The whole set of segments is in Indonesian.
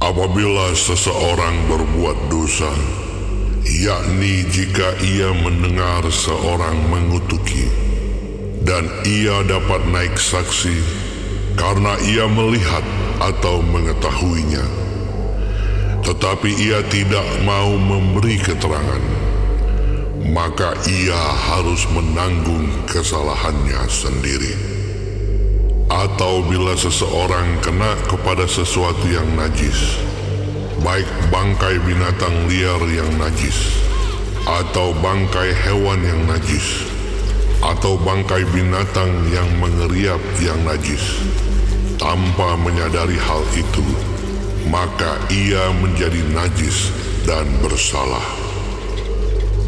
Apabila seseorang berbuat dosa, yakni jika ia mendengar seorang mengutuki, dan ia dapat naik saksi karena ia melihat atau mengetahuinya, tetapi ia tidak mau memberi keterangan, maka ia harus menanggung kesalahannya sendiri. Atau bila seseorang kena kepada sesuatu yang najis, baik bangkai binatang liar yang najis, atau bangkai hewan yang najis, atau bangkai binatang yang mengeriap yang najis, tanpa menyadari hal itu, maka ia menjadi najis dan bersalah.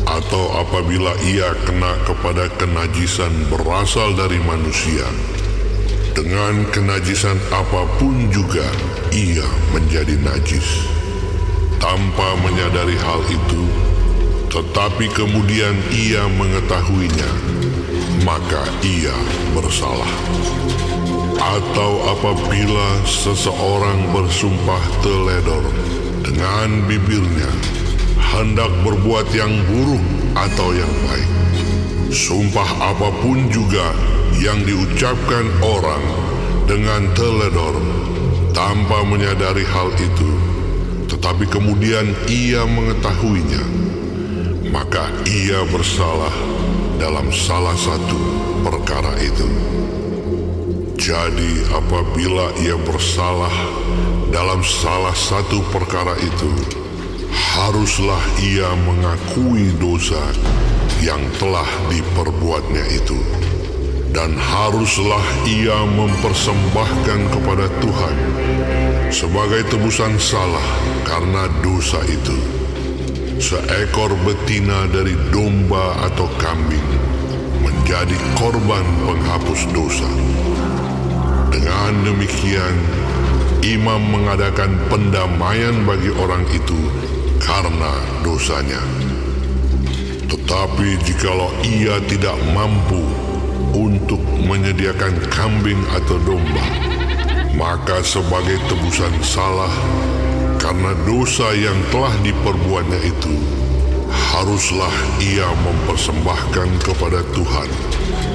Atau apabila ia kena kepada kenajisan berasal dari manusia, dengan kenajisan apapun juga ia menjadi najis, tanpa menyadari hal itu, tetapi kemudian ia mengetahuinya, maka ia bersalah. Atau apabila seseorang bersumpah teledor dengan bibirnya, hendak berbuat yang buruk atau yang baik, sumpah apapun juga yang diucapkan orang dengan teledor tanpa menyadari hal itu, tetapi kemudian ia mengetahuinya, maka ia bersalah dalam salah satu perkara itu. Jadi apabila ia bersalah dalam salah satu perkara itu, haruslah ia mengakui dosa yang telah diperbuatnya itu, dan haruslah ia mempersembahkan kepada Tuhan sebagai tebusan salah karena dosa itu seekor betina dari domba atau kambing menjadi korban penghapus dosa. Dengan demikian, imam mengadakan pendamaian bagi orang itu karena dosanya. Tetapi jikalau ia tidak mampu untuk menyediakan kambing atau domba, maka sebagai tebusan salah karena dosa yang telah diperbuatnya itu, haruslah ia mempersembahkan kepada Tuhan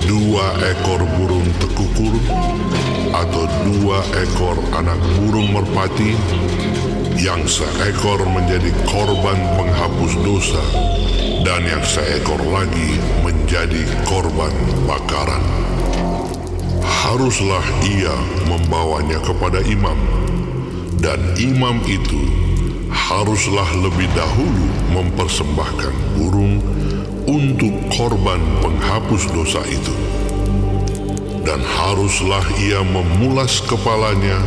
2 ekor burung tekukur atau 2 ekor anak burung merpati, yang seekor menjadi korban penghapus dosa dan yang seekor lagi menjadi korban bakaran. Haruslah ia membawanya kepada imam, dan imam itu haruslah lebih dahulu mempersembahkan burung untuk korban penghapus dosa itu. Dan haruslah ia memulas kepalanya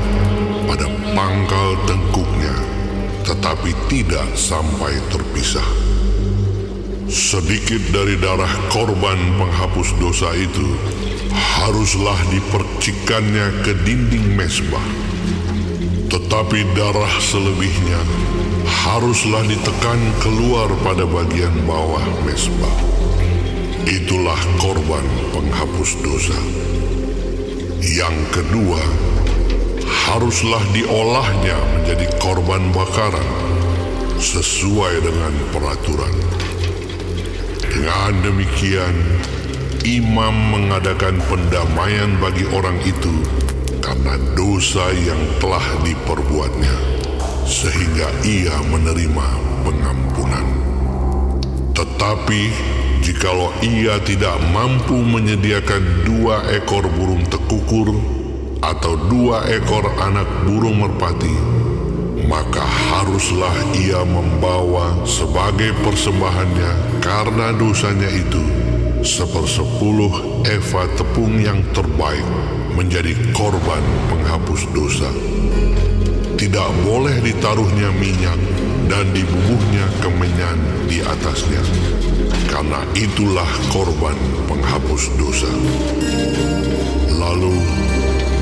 pada pangkal tengkuknya, tetapi tidak sampai terpisah. Sedikit dari darah korban penghapus dosa itu haruslah dipercikannya ke dinding mezbah, tetapi darah selebihnya haruslah ditekan keluar pada bagian bawah mezbah. Itulah korban penghapus dosa. Yang kedua, haruslah diolahnya menjadi korban bakaran sesuai dengan peraturan. Dengan demikian, imam mengadakan pendamaian bagi orang itu karena dosa yang telah diperbuatnya, sehingga ia menerima pengampunan. Tetapi jikalau ia tidak mampu menyediakan 2 ekor burung tekukur atau 2 ekor anak burung merpati, maka haruslah ia membawa sebagai persembahannya karena dosanya itu 1/10 eva tepung yang terbaik menjadi korban penghapus dosa. Tidak boleh ditaruhnya minyak dan dibubuhnya kemenyan di atasnya, karena itulah korban penghapus dosa. Lalu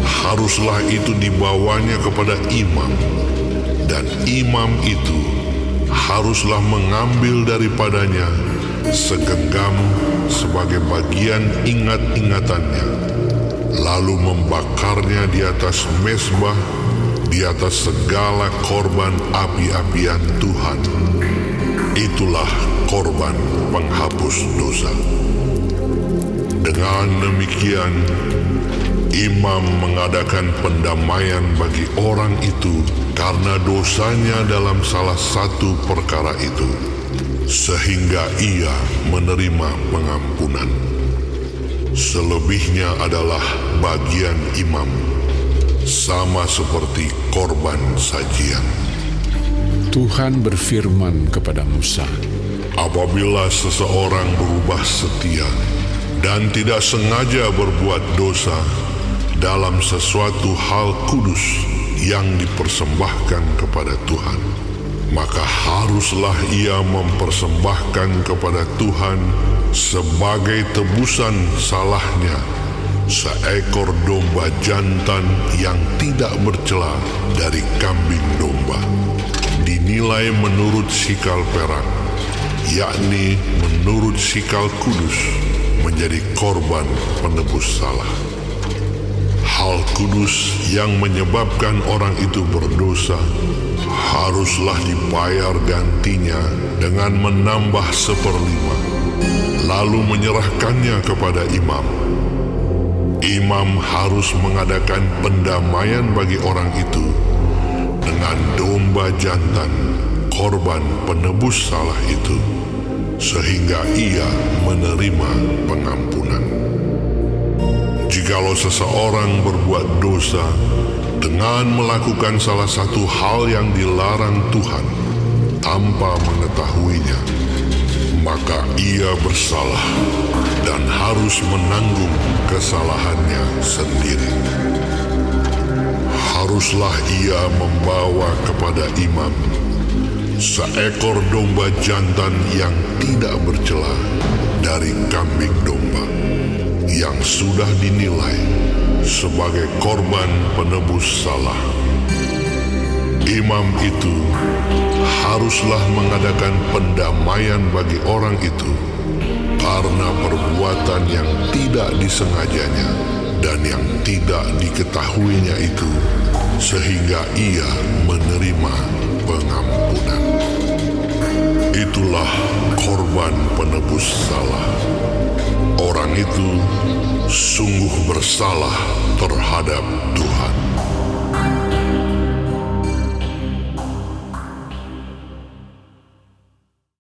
haruslah itu dibawanya kepada imam, dan imam itu haruslah mengambil daripadanya segenggam sebagai bagian ingat-ingatannya, lalu membakarnya di atas mezbah di atas segala korban api-apian Tuhan. Itulah korban penghapus dosa. Dengan demikian, imam mengadakan pendamaian bagi orang itu karena dosanya dalam salah satu perkara itu, sehingga ia menerima pengampunan. Selebihnya adalah bagian imam, sama seperti korban sajian. Tuhan berfirman kepada Musa, Apabila seseorang berubah setia dan tidak sengaja berbuat dosa dalam sesuatu hal kudus yang dipersembahkan kepada Tuhan, maka haruslah ia mempersembahkan kepada Tuhan sebagai tebusan salahnya seekor domba jantan yang tidak bercela dari kambing domba, dinilai menurut sikal perak, yakni menurut sikal kudus, menjadi korban penebus salah. Hal kudus yang menyebabkan orang itu berdosa haruslah dibayar gantinya dengan menambah 1/5, lalu menyerahkannya kepada imam. Imam harus mengadakan pendamaian bagi orang itu dengan domba jantan, korban penebus salah itu, sehingga ia menerima pengampunan. Jikalau seseorang berbuat dosa dengan melakukan salah satu hal yang dilarang Tuhan tanpa mengetahuinya, maka ia bersalah dan harus menanggung kesalahannya sendiri. Haruslah ia membawa kepada imam seekor domba jantan yang tidak bercela dari kambing domba, yang sudah dinilai sebagai korban penebus salah. Imam itu haruslah mengadakan pendamaian bagi orang itu karena perbuatan yang tidak disengajanya dan yang tidak diketahuinya itu, sehingga ia menerima pengampunan. Itulah korban penebus salah. Orang itu sungguh bersalah terhadap Tuhan.